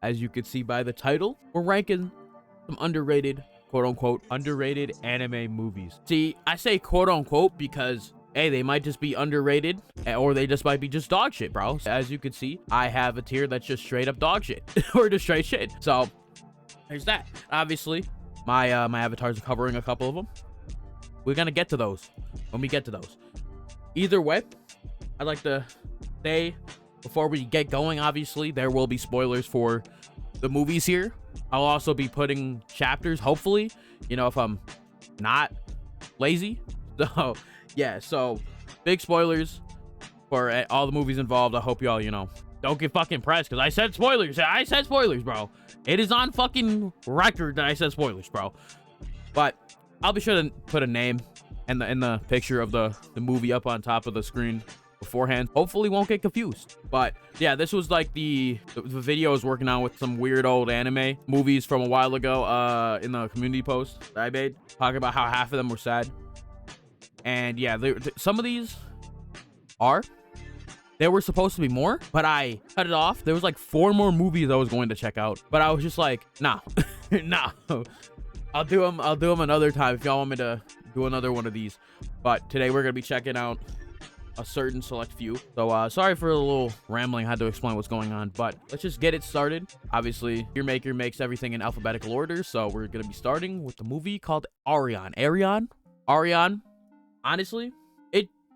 As you can see by the title, we're ranking some underrated, quote-unquote, underrated anime movies. See, I say quote-unquote because, hey, they might just be underrated, or they just might be just dog shit, bro. As you can see, I have a tier that's just straight up dog shit, or just straight shit. So, there's that. Obviously, my avatars are covering a couple of them. We're gonna get to those when we get to those. Either way, I'd like to say, before we get going, obviously, there will be spoilers for the movies here. I'll also be putting chapters, hopefully, you know, if I'm not lazy. So, yeah, so big spoilers for all the movies involved. I hope y'all, you know, don't get fucking pressed because I said spoilers. I said spoilers, bro. It is on fucking record that I said spoilers, bro. But I'll be sure to put a name and in the picture of the movie up on top of the screen beforehand. Hopefully won't get confused. But yeah, this was like the video I was working on with some weird old anime movies from a while ago in the community post that I made, talking about how half of them were sad. And yeah, some of these there were supposed to be more, but I cut it off. There was like 4 more movies I was going to check out, but I was just like, nah. Nah, I'll do them another time if y'all want me to do another one of these. But today we're gonna be checking out a certain select few. So sorry for a little rambling. I had to explain what's going on, but let's just get it started. Obviously, your maker makes everything in alphabetical order, so we're gonna be starting with the movie called ARION. ARION. Honestly,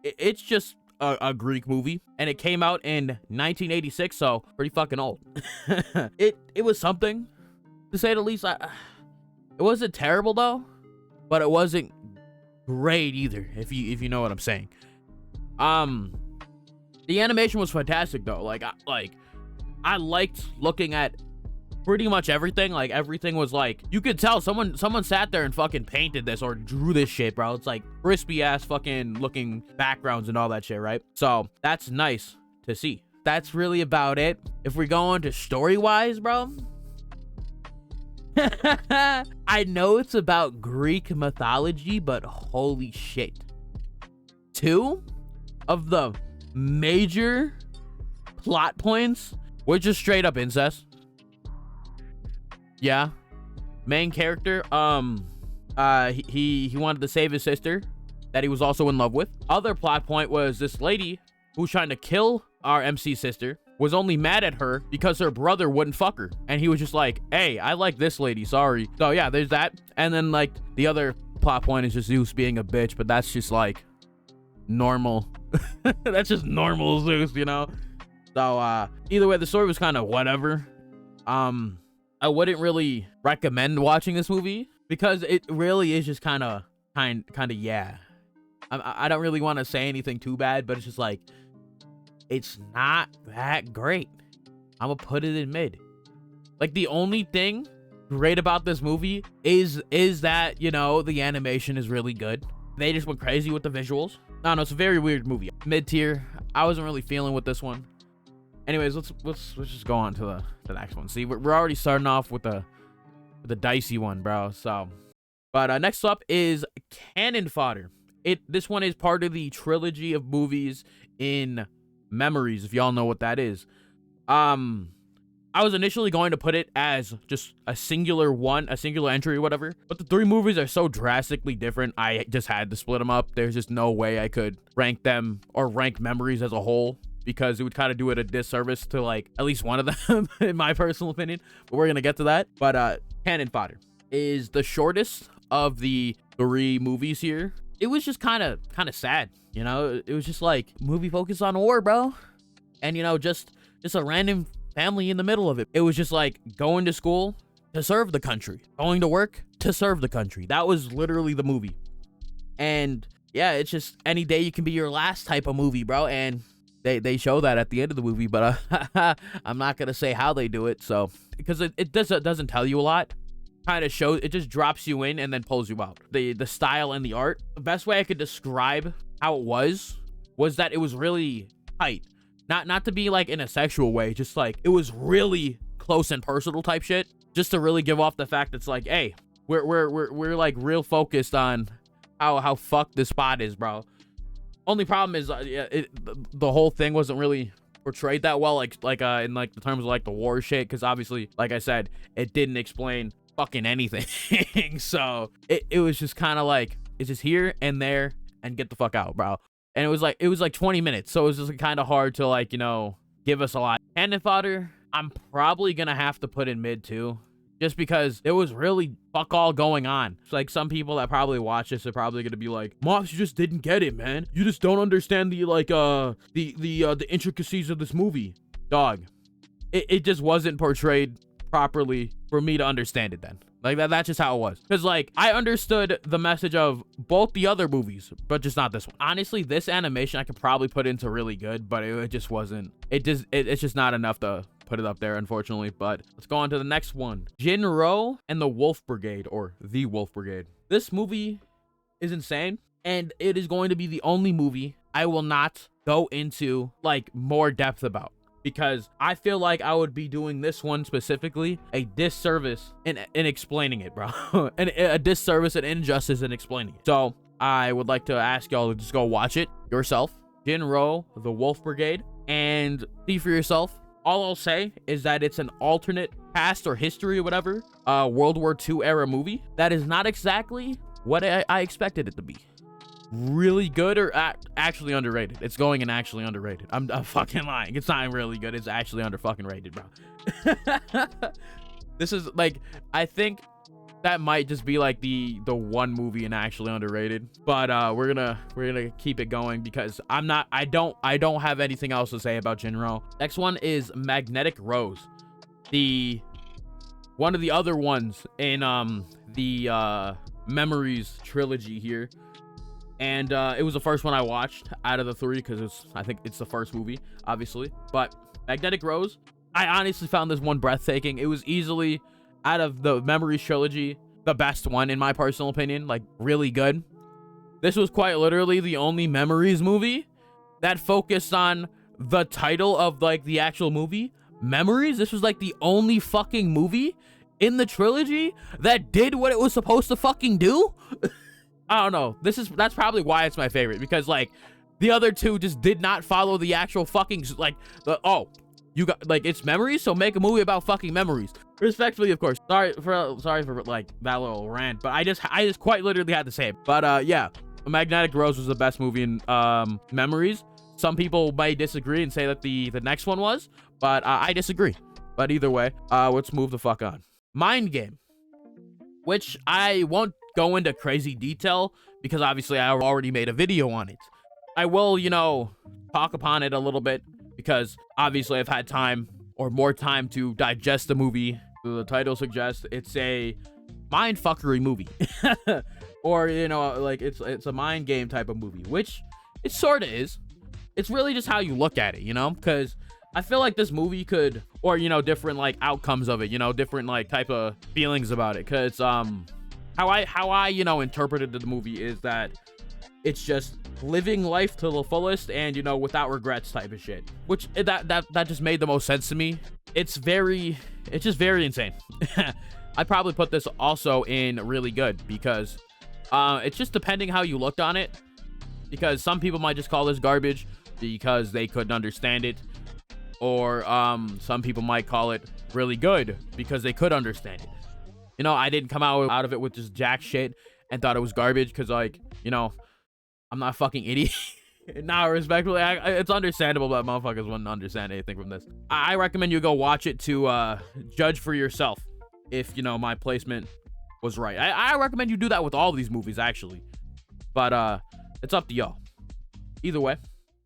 it's just a Greek movie, and it came out in 1986, so pretty fucking old. It was something, to say the least. It wasn't terrible though, but it wasn't great either, if you know what I'm saying. The animation was fantastic though. I liked looking at pretty much everything. Like, everything was like, you could tell someone sat there and fucking painted this or drew this shit, bro. It's like crispy ass fucking looking backgrounds and all that shit, right? So that's nice to see. That's really about it. If we're going to story wise, bro, I know it's about Greek mythology, but holy shit. 2 of the major plot points were just straight up incest. Yeah. Main character, he wanted to save his sister that he was also in love with. Other plot point was this lady who's trying to kill our MC sister was only mad at her because her brother wouldn't fuck her. And he was just like, hey, I like this lady, sorry. So yeah, there's that. And then like the other plot point is just Zeus being a bitch, but that's just like normal. That's just normal Zeus, you know? So either way, the story was kind of whatever. I wouldn't really recommend watching this movie because it really is just kind of yeah. I don't really want to say anything too bad, but it's just like, it's not that great. I'm gonna put it in mid. Like, the only thing great about this movie is that, you know, the animation is really good. They just went crazy with the visuals. I don't know, it's a very weird movie. Mid tier. I wasn't really feeling with this one. Anyways, let's just go on to the next one. See, we're already starting off with the dicey one, bro. So, but next up is Cannon Fodder. This one is part of the trilogy of movies in Memories, if y'all know what that is. I was initially going to put it as just a singular entry or whatever, but the 3 movies are so drastically different, I just had to split them up. There's just no way I could rank them or rank Memories as a whole, because it would kind of do it a disservice to like at least one of them, in my personal opinion. But we're gonna get to that. But Cannon Fodder is the shortest of the 3 movies here. It was just kind of sad, you know. It was just like movie focused on war, bro, and you know, just a random family in the middle of it. It was just like going to school to serve the country, going to work to serve the country. That was literally the movie. And yeah, it's just any day you can be your last type of movie, bro. And they show that at the end of the movie, but I'm not gonna say how they do it, so because it doesn't tell you a lot. Kind of shows, it just drops you in and then pulls you out. The style and the art, the best way I could describe how it was that it was really tight. Not to be like in a sexual way, just like it was really close and personal type shit, just to really give off the fact it's like, hey, we're like real focused on how fucked this spot is, bro. Only problem is the whole thing wasn't really portrayed that well, like in like the terms of like the war shit, because obviously, like I said, it didn't explain fucking anything. So it was just kind of like, it's just here and there and get the fuck out, bro. And it was like 20 minutes, so it was just kind of hard to, like, you know, give us a lot. Cannon fodder, I'm probably gonna have to put in mid too, just because it was really fuck all going on. It's like some people that probably watch this are probably gonna be like, Mops, you just didn't get it, man. You just don't understand the like the intricacies of this movie. Dog, it just wasn't portrayed properly for me to understand it then. Like that's just how it was. Because like I understood the message of both the other movies, but just not this one. Honestly, this animation I could probably put into really good, but it just wasn't. It's just not enough to put it up there, unfortunately. But let's go on to the next one. Jinro and the Wolf Brigade, or the Wolf Brigade. This movie is insane, and it is going to be the only movie I will not go into like more depth about, because I feel like I would be doing this one specifically a disservice in explaining it, bro. And a disservice and injustice in explaining it. So I would like to ask y'all to just go watch it yourself. Jinro, the Wolf Brigade, and see for yourself. All I'll say is that it's an alternate past or history or whatever, World War II era movie that is not exactly what I expected it to be. Really good, or actually underrated? It's going in actually underrated. I'm fucking lying. It's not really good. It's actually under fucking rated, bro. This is like, I think that might just be like the one movie in actually underrated. But we're gonna keep it going, because I don't have anything else to say about Jinro. Next one is Magnetic Rose, one of the other ones in the Memories trilogy here. And it was the first one I watched out of the three, because I think it's the first movie, obviously. But Magnetic Rose, I honestly found this one breathtaking. It was easily, out of the Memories trilogy, the best one in my personal opinion. Like, really good. This was quite literally the only Memories movie that focused on the title of like the actual movie, Memories. This was like the only fucking movie in the trilogy that did what it was supposed to fucking do. I don't know. That's probably why it's my favorite, because like the other two just did not follow the actual fucking like you got like, it's Memories, so make a movie about fucking memories. Respectfully, of course. Sorry for like that little rant, but I just quite literally had to say it. But yeah, Magnetic Rose was the best movie in Memories. Some people may disagree and say that the next one was, but I disagree. But either way, let's move the fuck on. Mind Game, which I won't go into crazy detail, because obviously I already made a video on it. I will, you know, talk upon it a little bit, because obviously I've had time, or more time, to digest the movie. The title suggests it's a mindfuckery movie. Or, you know, like it's a mind game type of movie, which it sort of is. It's really just how you look at it, you know, because I feel like this movie could, or, you know, different like outcomes of it, you know, different like type of feelings about it, because how I you know, interpreted the movie is that it's just living life to the fullest, and, you know, without regrets type of shit, which that just made the most sense to me. It's just very insane. I'd probably put this also in really good, because it's just depending how you looked on it, because some people might just call this garbage because they couldn't understand it, or some people might call it really good because they could understand it. You know, I didn't come out of it with just jack shit and thought it was garbage, because, like, you know, I'm not a fucking idiot. Nah, respectfully, it's understandable that motherfuckers wouldn't understand anything from this. I recommend you go watch it to judge for yourself if, you know, my placement was right. I recommend you do that with all of these movies, actually. But it's up to y'all. Either way,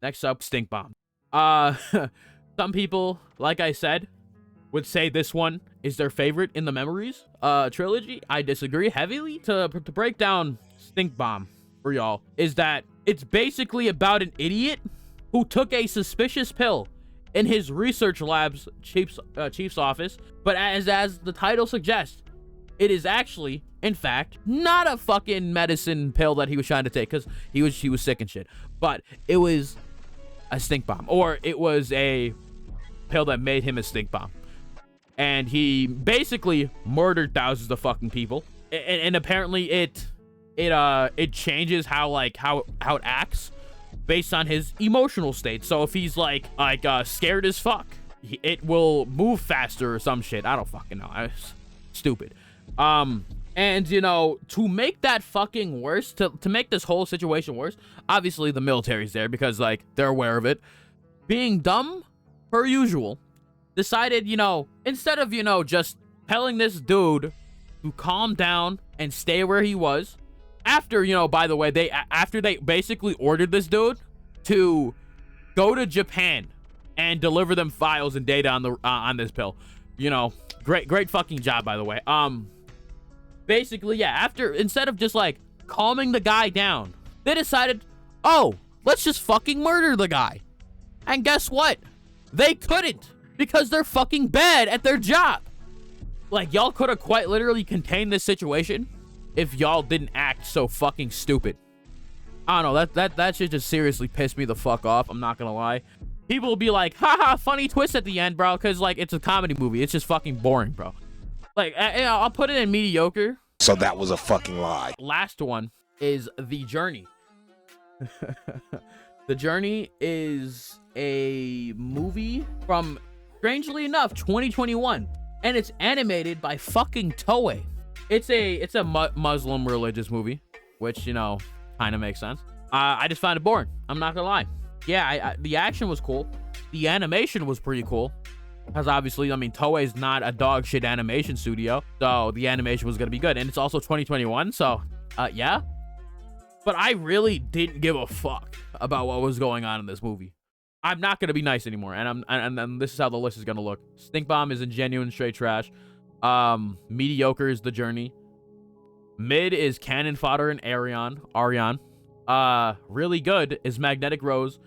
next up, Stink Bomb. Some people, like I said, would say this one is their favorite in the Memories trilogy. I disagree heavily. To break down Stink Bomb for y'all, is that it's basically about an idiot who took a suspicious pill in his research lab's chief's office, but as the title suggests, it is actually, in fact, not a fucking medicine pill that he was trying to take, because he was sick and shit, but it was a stink bomb, or it was a pill that made him a stink bomb. And he basically murdered thousands of fucking people, and apparently it changes how it acts based on his emotional state. So if he's like scared as fuck, it will move faster or some shit. I don't fucking know. It's stupid. And you know, to make that fucking worse, to make this whole situation worse, obviously the military's there because like they're aware of it. Being dumb per usual, decided, you know, instead of, you know, just telling this dude to calm down and stay where he was, after, you know, by the way, after they basically ordered this dude to go to Japan and deliver them files and data on this pill. You know, great fucking job, by the way. Basically, yeah, instead of just like calming the guy down, they decided, oh, let's just fucking murder the guy. And guess what? They couldn't, because they're fucking bad at their job. Like, y'all could have quite literally contained this situation if y'all didn't act so fucking stupid. I don't know, that shit just seriously pissed me the fuck off, I'm not gonna lie. People will be like, haha, funny twist at the end, bro, because like it's a comedy movie. It's just fucking boring, bro. Like, I'll put it in mediocre. So that was a fucking lie. Last one is The Journey. The Journey is a movie from, strangely enough, 2021, and it's animated by fucking Toei. It's a Muslim religious movie, which, you know, kind of makes sense. I just find it boring, I'm not gonna lie. Yeah, the action was cool, the animation was pretty cool, because obviously, I mean, Toei's not a dog shit animation studio, so the animation was gonna be good. And it's also 2021, so yeah. But I really didn't give a fuck about what was going on in this movie. I'm not gonna be nice anymore, and this is how the list is gonna look. Stink Bomb is genuine straight trash. Mediocre is The Journey. Mid is Cannon Fodder and ARION. Really good is Magnetic Rose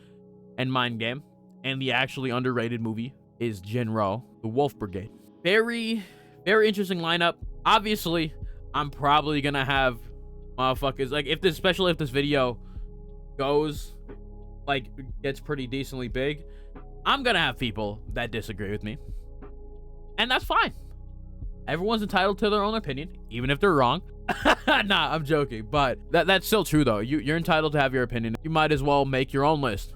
and Mind Game. And the actually underrated movie is Jinro, the Wolf Brigade. Very, very interesting lineup. Obviously, I'm probably gonna have motherfuckers, like, especially if this video goes, like, gets pretty decently big, I'm gonna have people that disagree with me. And that's fine. Everyone's entitled to their own opinion, even if they're wrong. Nah, I'm joking, but that's still true, though. You're entitled to have your opinion. You might as well make your own list.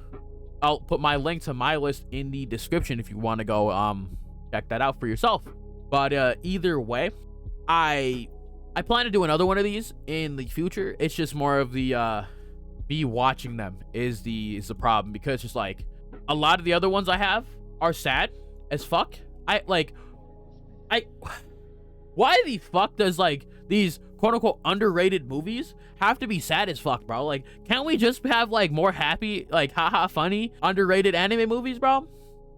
I'll put my link to my list in the description if you want to go check that out for yourself. But either way, I plan to do another one of these in the future. It's just more of the me watching them is the problem, because just like a lot of the other ones I have are sad as fuck. Why the fuck does like these quote unquote underrated movies have to be sad as fuck, bro? Like, can't we just have like more happy, like haha funny underrated anime movies, bro?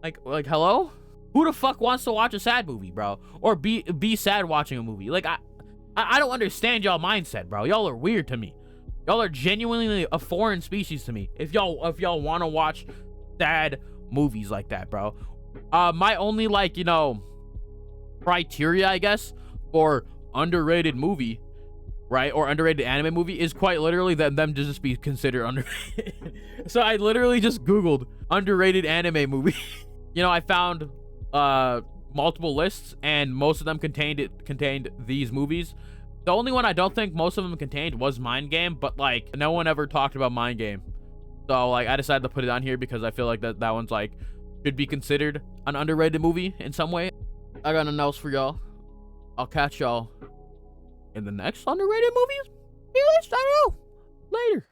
Like hello? Who the fuck wants to watch a sad movie, bro? Or be sad watching a movie? Like, I don't understand y'all mindset, bro. Y'all are weird to me. Y'all are genuinely a foreign species to me. If y'all want to watch sad movies like that, bro. My only, like, you know, criteria, I guess, for underrated movie, right, or underrated anime movie is quite literally them to just be considered underrated. So I literally just Googled underrated anime movie. You know, I found multiple lists, and most of them contained these movies. The only one I don't think most of them contained was Mind Game, but like no one ever talked about Mind Game. So like I decided to put it on here because I feel like that one's like should be considered an underrated movie in some way. I got nothing else for y'all. I'll catch y'all in the next underrated movies. I don't know. Later.